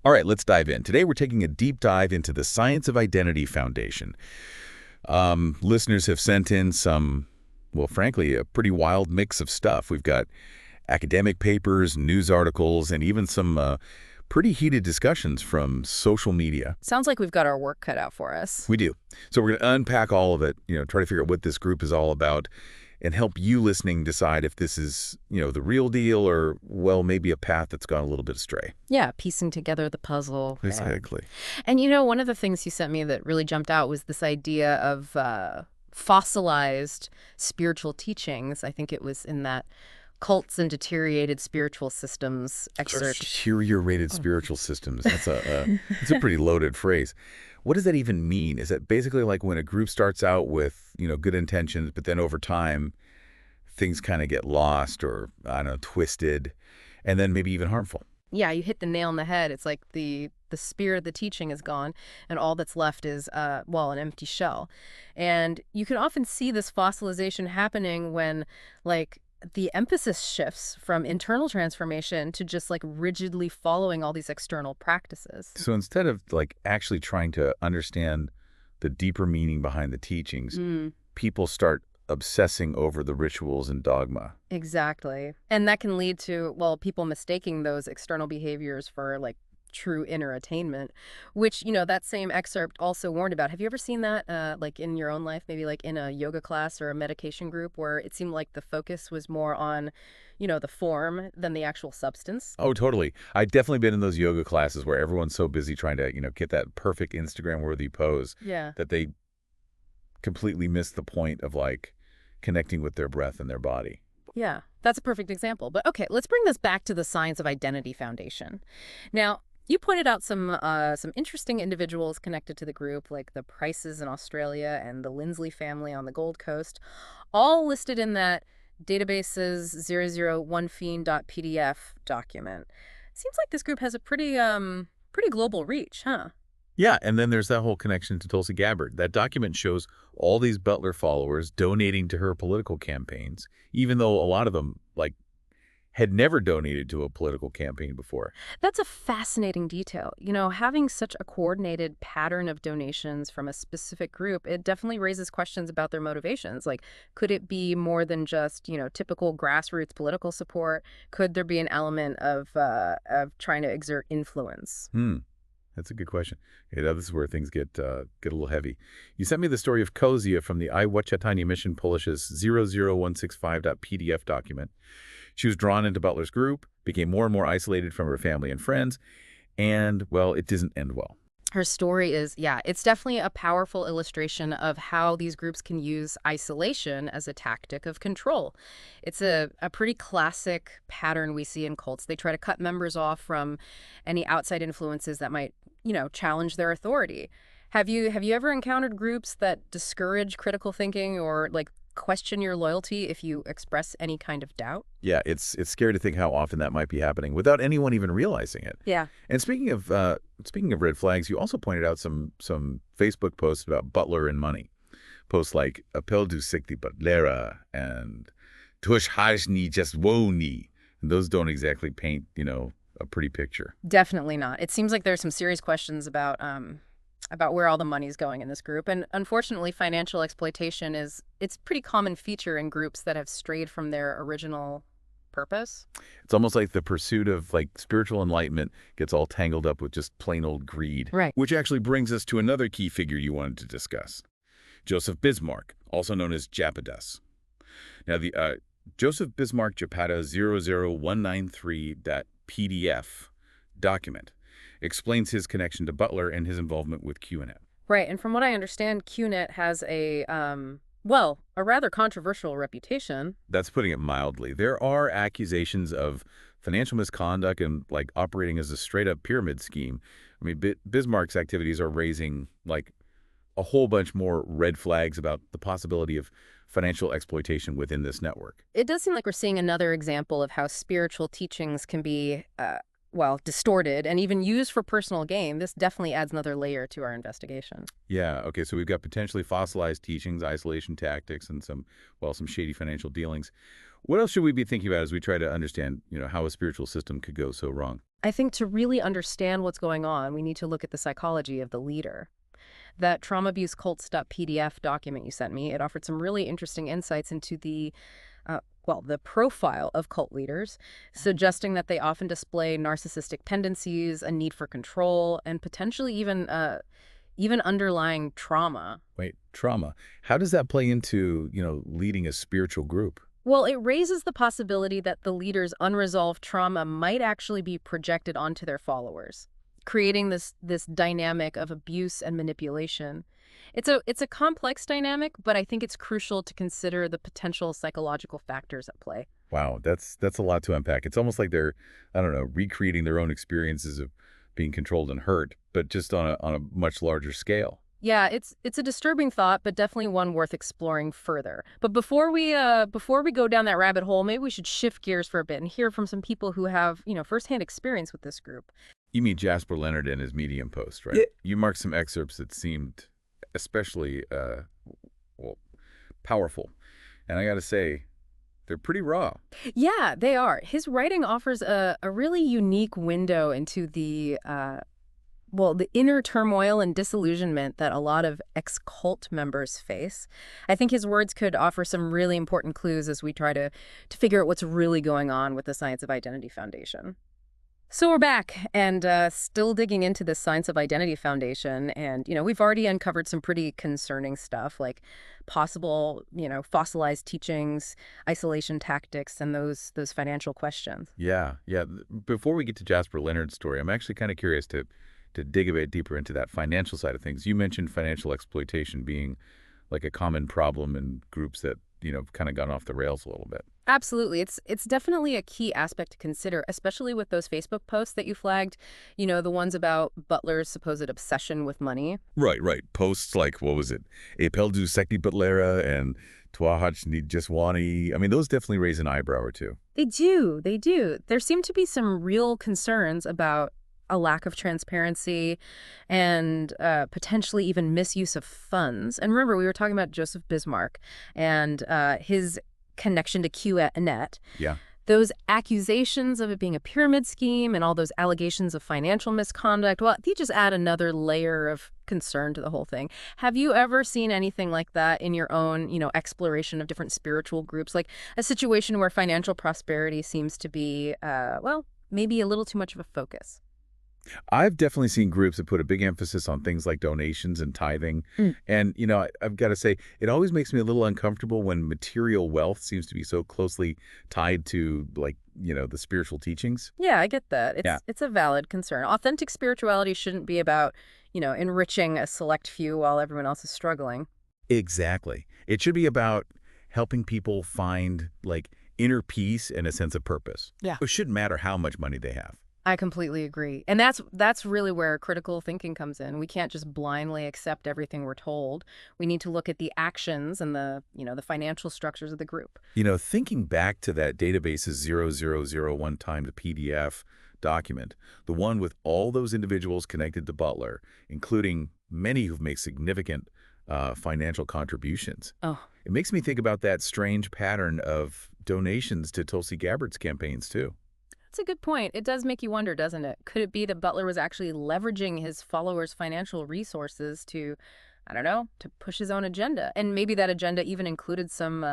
All right, let's dive in. Today we're taking a deep dive into the Science of Identity Foundation. Listeners have sent in some, well, frankly, a pretty wild mix of stuff. We've got academic papers, news articles, and even some pretty heated discussions from social media. Sounds like we've got our work cut out for us. We do. So we're going to unpack all of it, try to figure out what this group is all about and help you listening decide if this is, the real deal or, well, maybe a path that's gone a little bit astray. Yeah, piecing together the puzzle. Exactly. And one of the things you sent me that really jumped out was this idea of fossilized spiritual teachings. I think it was in that Cults and Deteriorated Spiritual Systems excerpt. Deteriorated spiritual systems. That's a pretty loaded phrase. What does that even mean? Is that basically like when a group starts out with, good intentions, but then over time things kind of get lost or, I don't know, twisted, and then maybe even harmful? Yeah, you hit the nail on the head. It's like the spirit of the teaching is gone, and all that's left is, an empty shell. And you can often see this fossilization happening when, the emphasis shifts from internal transformation to just rigidly following all these external practices. So instead of actually trying to understand the deeper meaning behind the teachings, people start obsessing over the rituals and dogma. Exactly. And that can lead to, people mistaking those external behaviors for true inner attainment, which, that same excerpt also warned about. Have you ever seen that, in your own life, maybe in a yoga class or a meditation group where it seemed like the focus was more on, the form than the actual substance? Oh, totally. I've definitely been in those yoga classes where everyone's so busy trying to, get that perfect Instagram-worthy pose that they completely miss the point of connecting with their breath and their body. Yeah, that's a perfect example. But okay, let's bring this back to the Science of Identity Foundation. Now, you pointed out some interesting individuals connected to the group, like the Prices in Australia and the Lindsley family on the Gold Coast, all listed in that database's 001fiend.pdf document. Seems like this group has a pretty global reach, huh? Yeah, and then there's that whole connection to Tulsi Gabbard. That document shows all these Butler followers donating to her political campaigns, even though a lot of them, had never donated to a political campaign before. That's a fascinating detail. Having such a coordinated pattern of donations from a specific group, it definitely raises questions about their motivations. Could it be more than just, typical grassroots political support? Could there be an element of trying to exert influence? That's a good question. Okay, now this is where things get a little heavy. You sent me the story of Kozia from the Iwachatani Mission Polish's 00165.pdf document. She was drawn into Butler's group, became more and more isolated from her family and friends, and, well, it didn't end well. Her story is, it's definitely a powerful illustration of how these groups can use isolation as a tactic of control. It's a pretty classic pattern we see in cults. They try to cut members off from any outside influences that might, challenge their authority. Have you ever encountered groups that discourage critical thinking or question your loyalty if you express any kind of doubt? Yeah, it's scary to think how often that might be happening without anyone even realizing it. Yeah. And speaking of red flags, you also pointed out some Facebook posts about Butler and money. Posts like "Apel du Sikti Butlera" and "Tush Hajni Just Woni." And those don't exactly paint, a pretty picture. Definitely not. It seems like there's some serious questions about where all the money's going in this group. And unfortunately, financial exploitation it's a pretty common feature in groups that have strayed from their original purpose. It's almost like the pursuit of spiritual enlightenment gets all tangled up with just plain old greed. Right. Which actually brings us to another key figure you wanted to discuss. Joseph Bismarck, also known as Japadas. Now, the Joseph Bismarck Japata 00193.pdf document explains his connection to Butler and his involvement with QNet. Right, and from what I understand, QNet has a rather controversial reputation. That's putting it mildly. There are accusations of financial misconduct and operating as a straight-up pyramid scheme. I mean, Bismarck's activities are raising a whole bunch more red flags about the possibility of financial exploitation within this network. It does seem like we're seeing another example of how spiritual teachings can be distorted and even used for personal gain. This definitely adds another layer to our investigation. Yeah, okay, so we've got potentially fossilized teachings, isolation tactics, and some shady financial dealings. What else should we be thinking about as we try to understand, how a spiritual system could go so wrong? I think to really understand what's going on, we need to look at the psychology of the leader. That traumabusecults.pdf document you sent me, it offered some really interesting insights into the profile of cult leaders, suggesting that they often display narcissistic tendencies, a need for control, and potentially even underlying trauma. Wait, trauma. How does that play into, leading a spiritual group? Well, it raises the possibility that the leader's unresolved trauma might actually be projected onto their followers, creating this dynamic of abuse and manipulation. It's a complex dynamic, but I think it's crucial to consider the potential psychological factors at play. Wow, that's a lot to unpack. It's almost like they're, I don't know, recreating their own experiences of being controlled and hurt, but just on a much larger scale. Yeah, it's a disturbing thought, but definitely one worth exploring further. But before we go down that rabbit hole, maybe we should shift gears for a bit and hear from some people who have, firsthand experience with this group. You mean Jasper Leonard and his Medium post, right? Yeah. You marked some excerpts that seemed especially, well, powerful. And I got to say, they're pretty raw. Yeah, they are. His writing offers a really unique window into the inner turmoil and disillusionment that a lot of ex-cult members face. I think his words could offer some really important clues as we try to figure out what's really going on with the Science of Identity Foundation. So we're back and still digging into the Science of Identity Foundation. And, we've already uncovered some pretty concerning stuff like possible, fossilized teachings, isolation tactics, and those financial questions. Yeah, yeah. Before we get to Jasper Leonard's story, I'm actually kind of curious to dig a bit deeper into that financial side of things. You mentioned financial exploitation being like a common problem in groups that, kind of gone off the rails a little bit. Absolutely. It's definitely a key aspect to consider, especially with those Facebook posts that you flagged, the ones about Butler's supposed obsession with money. Right, right. Posts like, what was it? Apeldu Sekti Butlera and Tuahach Ni Jeswani. I mean, those definitely raise an eyebrow or two. They do. They do. There seem to be some real concerns about a lack of transparency and potentially even misuse of funds. And remember, we were talking about Joseph Bismarck and his connection to QNet. Yeah. Those accusations of it being a pyramid scheme and all those allegations of financial misconduct, well, they just add another layer of concern to the whole thing. Have you ever seen anything like that in your own, exploration of different spiritual groups? Like a situation where financial prosperity seems to be, maybe a little too much of a focus? I've definitely seen groups that put a big emphasis on things like donations and tithing. And, I've got to say, it always makes me a little uncomfortable when material wealth seems to be so closely tied to, like, the spiritual teachings. Yeah, I get that. Yeah. It's a valid concern. Authentic spirituality shouldn't be about, enriching a select few while everyone else is struggling. Exactly. It should be about helping people find, like, inner peace and a sense of purpose. Yeah. It shouldn't matter how much money they have. I completely agree. And that's really where critical thinking comes in. We can't just blindly accept everything we're told. We need to look at the actions and the financial structures of the group. Thinking back to that database's 0001 timed PDF document, the one with all those individuals connected to Butler, including many who've made significant financial contributions. Oh, It makes me think about that strange pattern of donations to Tulsi Gabbard's campaigns, too. that's a good point. It does make you wonder, doesn't it? Could it be that Butler was actually leveraging his followers' financial resources to, I don't know, to push his own agenda? And maybe that agenda even included some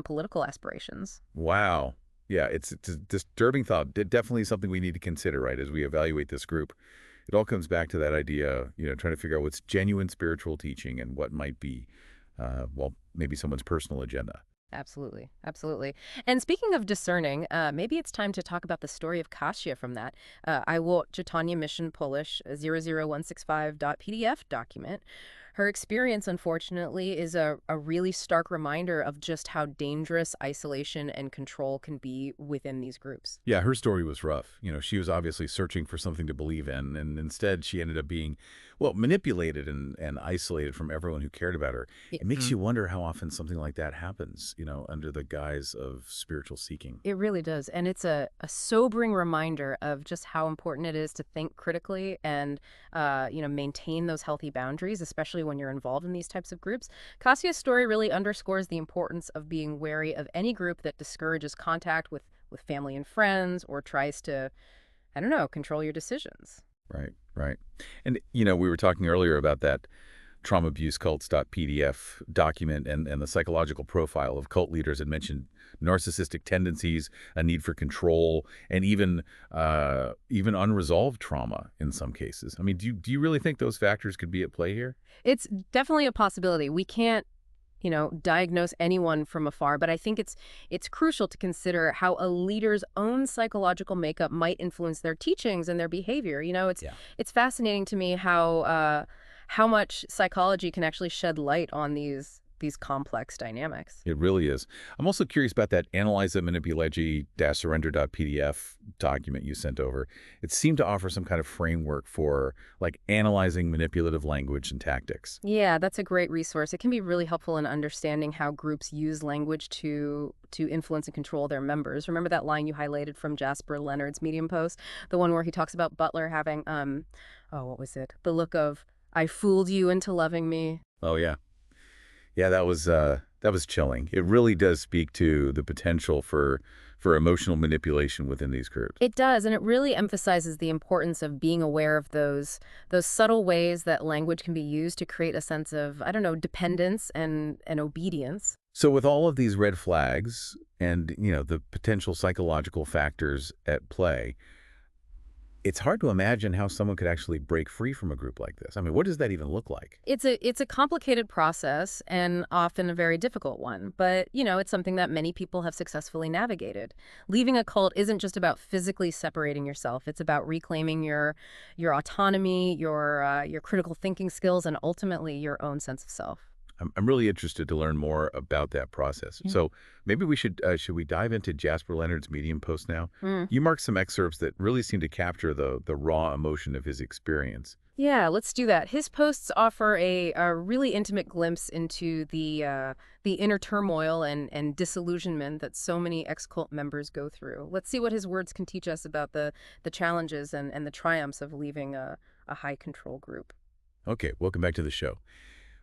political aspirations. Wow. Yeah, it's a disturbing thought. Definitely something we need to consider, right, as we evaluate this group. It all comes back to that idea, trying to figure out what's genuine spiritual teaching and what might be, maybe someone's personal agenda. Absolutely. Absolutely. And speaking of discerning, maybe it's time to talk about the story of Kasia from that I will Czytanie Mission Polish 00165.pdf document. Her experience, unfortunately, is a really stark reminder of just how dangerous isolation and control can be within these groups. Yeah, her story was rough. She was obviously searching for something to believe in, and instead she ended up being, manipulated and isolated from everyone who cared about her. It makes you wonder how often something like that happens, under the guise of spiritual seeking. It really does. And it's a sobering reminder of just how important it is to think critically and, maintain those healthy boundaries, especially when you're involved in these types of groups. Kasia's story really underscores the importance of being wary of any group that discourages contact with family and friends or tries to, I don't know, control your decisions. Right, right. And, we were talking earlier about that traumabusecults.pdf document and the psychological profile of cult leaders. It mentioned narcissistic tendencies, a need for control, and even unresolved trauma in some cases. I mean, do you really think those factors could be at play here? It's definitely a possibility. We can't, diagnose anyone from afar, but I think it's crucial to consider how a leader's own psychological makeup might influence their teachings and their behavior. Yeah. It's fascinating to me how much psychology can actually shed light on these complex dynamics. It really is. I'm also curious about that Analyze Manipulegi-Surrender.pdf document you sent over. It seemed to offer some kind of framework for like analyzing manipulative language and tactics. Yeah, that's a great resource. It can be really helpful in understanding how groups use language to influence and control their members. Remember that line you highlighted from Jasper Leonard's Medium post, the one where he talks about Butler having oh, what was it? The look of "I fooled you into loving me." Oh yeah. Yeah, that was chilling. It really does speak to the potential for emotional manipulation within these groups. It does, and it really emphasizes the importance of being aware of those subtle ways that language can be used to create a sense of, I don't know, dependence and obedience. So with all of these red flags and, the potential psychological factors at play, it's hard to imagine how someone could actually break free from a group like this. I mean, what does that even look like? It's a complicated process and often a very difficult one, but it's something that many people have successfully navigated. Leaving a cult isn't just about physically separating yourself. It's about reclaiming your autonomy, your critical thinking skills, and ultimately your own sense of self. I'm really interested to learn more about that process. Yeah. So maybe should we dive into Jasper Leonard's Medium post now? Mm. You marked some excerpts that really seem to capture the raw emotion of his experience. Yeah, let's do that. His posts offer a really intimate glimpse into the inner turmoil and disillusionment that so many ex-cult members go through. Let's see what his words can teach us about the challenges and the triumphs of leaving a high control group. Okay, welcome back to the show.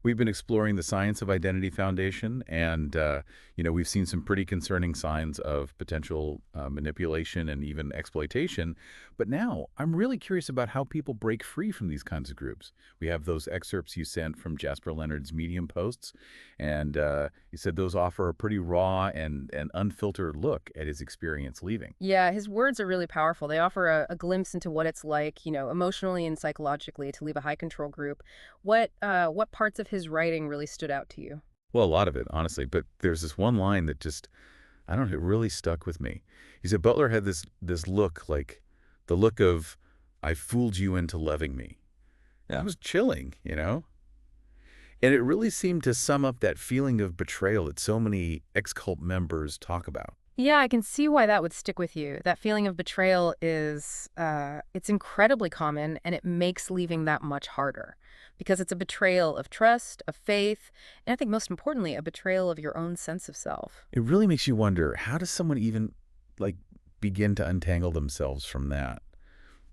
We've been exploring the science of identity foundation, and we've seen some pretty concerning signs of potential manipulation and even exploitation. But now I'm really curious about how people break free from these kinds of groups. We have those excerpts you sent from Jasper Leonard's Medium posts, and you said those offer a pretty raw and unfiltered look at his experience leaving. Yeah, his words are really powerful. They offer a glimpse into what it's like, emotionally and psychologically to leave a high control group. What parts of his writing really stood out to you? Well, a lot of it, honestly, but there's this one line that just, I don't know, it really stuck with me. He said Butler had this look, like the look of, I fooled you into loving me. Yeah. It was chilling. And it really seemed to sum up that feeling of betrayal that so many ex-cult members talk about. Yeah, I can see why that would stick with you. That feeling of betrayal it's incredibly common, and it makes leaving that much harder because it's a betrayal of trust, of faith, and I think most importantly, a betrayal of your own sense of self. It really makes you wonder, how does someone even, like, begin to untangle themselves from that?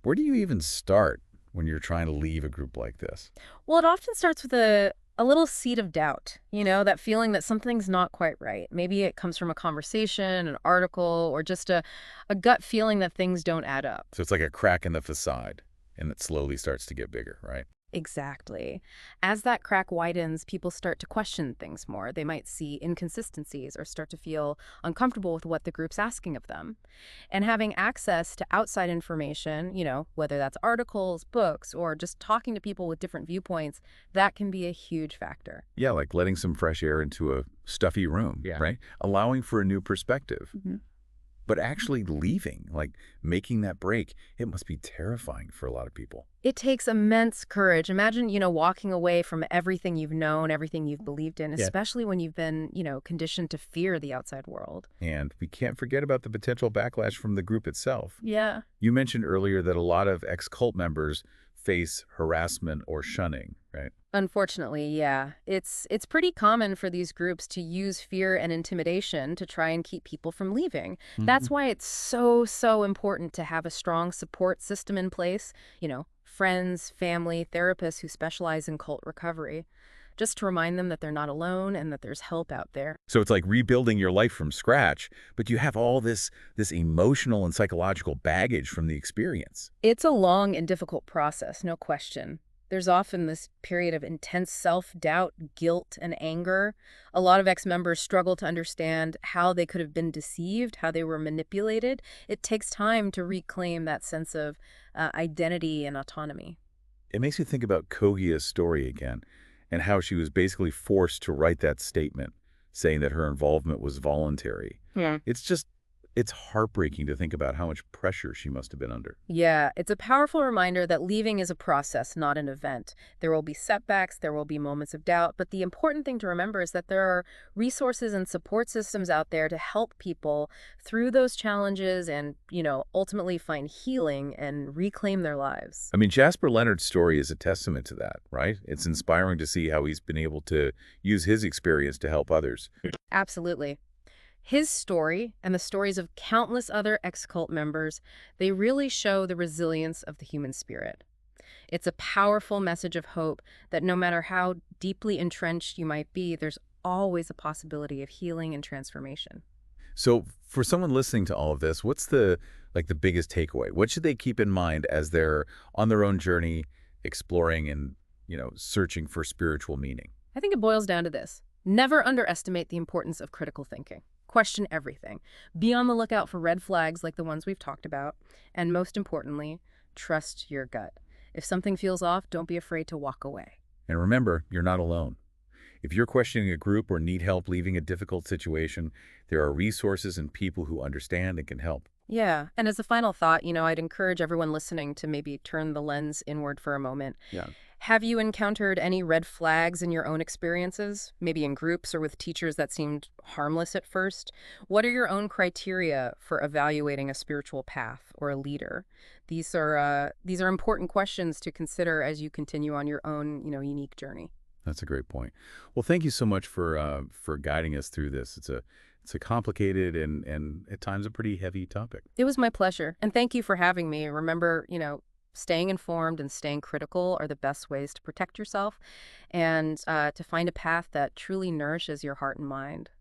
Where do you even start when you're trying to leave a group like this? Well, it often starts with a little seed of doubt, that feeling that something's not quite right. Maybe it comes from a conversation, an article, or just a gut feeling that things don't add up. So it's like a crack in the facade, and it slowly starts to get bigger, right? Exactly. As that crack widens, people start to question things more. They might see inconsistencies or start to feel uncomfortable with what the group's asking of them. And having access to outside information, whether that's articles, books, or just talking to people with different viewpoints, that can be a huge factor. Yeah, like letting some fresh air into a stuffy room, Yeah. right? Allowing for a new perspective. Mhm. But actually leaving, like making that break, it must be terrifying for a lot of people. It takes immense courage. Imagine, walking away from everything you've known, everything you've believed in, Yeah. especially when you've been, conditioned to fear the outside world. And we can't forget about the potential backlash from the group itself. Yeah. You mentioned earlier that a lot of ex-cult members face harassment or shunning, right? Unfortunately, yeah. It's pretty common for these groups to use fear and intimidation to try and keep people from leaving. That's why it's so important to have a strong support system in place, friends, family, therapists who specialize in cult recovery. just to remind them that they're not alone and that there's help out there. So it's like rebuilding your life from scratch, but you have all this emotional and psychological baggage from the experience. It's a long and difficult process, no question. There's often this period of intense self-doubt, guilt, and anger. A lot of ex-members struggle to understand how they could have been deceived, how they were manipulated. It takes time to reclaim that sense of identity and autonomy. It makes me think about Kogia's story again and how she was basically forced to write that statement saying that her involvement was voluntary. Yeah. It's heartbreaking to think about how much pressure she must have been under. Yeah, it's a powerful reminder that leaving is a process, not an event. There will be setbacks, there will be moments of doubt, but the important thing to remember is that there are resources and support systems out there to help people through those challenges and, ultimately find healing and reclaim their lives. I mean, Jasper Leonard's story is a testament to that, right? It's inspiring to see how he's been able to use his experience to help others. Absolutely. His story and the stories of countless other ex-cult members, they really show the resilience of the human spirit. It's a powerful message of hope that no matter how deeply entrenched you might be, there's always a possibility of healing and transformation. So for someone listening to all of this, what's the biggest takeaway? What should they keep in mind as they're on their own journey, exploring and, searching for spiritual meaning? I think it boils down to this. Never underestimate the importance of critical thinking. Question everything. Be on the lookout for red flags like the ones we've talked about. And most importantly, trust your gut. If something feels off, don't be afraid to walk away. And remember, you're not alone. If you're questioning a group or need help leaving a difficult situation, there are resources and people who understand and can help. Yeah. And as a final thought, I'd encourage everyone listening to maybe turn the lens inward for a moment. Yeah. Have you encountered any red flags in your own experiences, maybe in groups or with teachers that seemed harmless at first? What are your own criteria for evaluating a spiritual path or a leader? These are important questions to consider as you continue on your own, unique journey. That's a great point. Well, thank you so much for guiding us through this. It's a complicated and at times a pretty heavy topic. It was my pleasure, and thank you for having me. Remember, staying informed and staying critical are the best ways to protect yourself and to find a path that truly nourishes your heart and mind.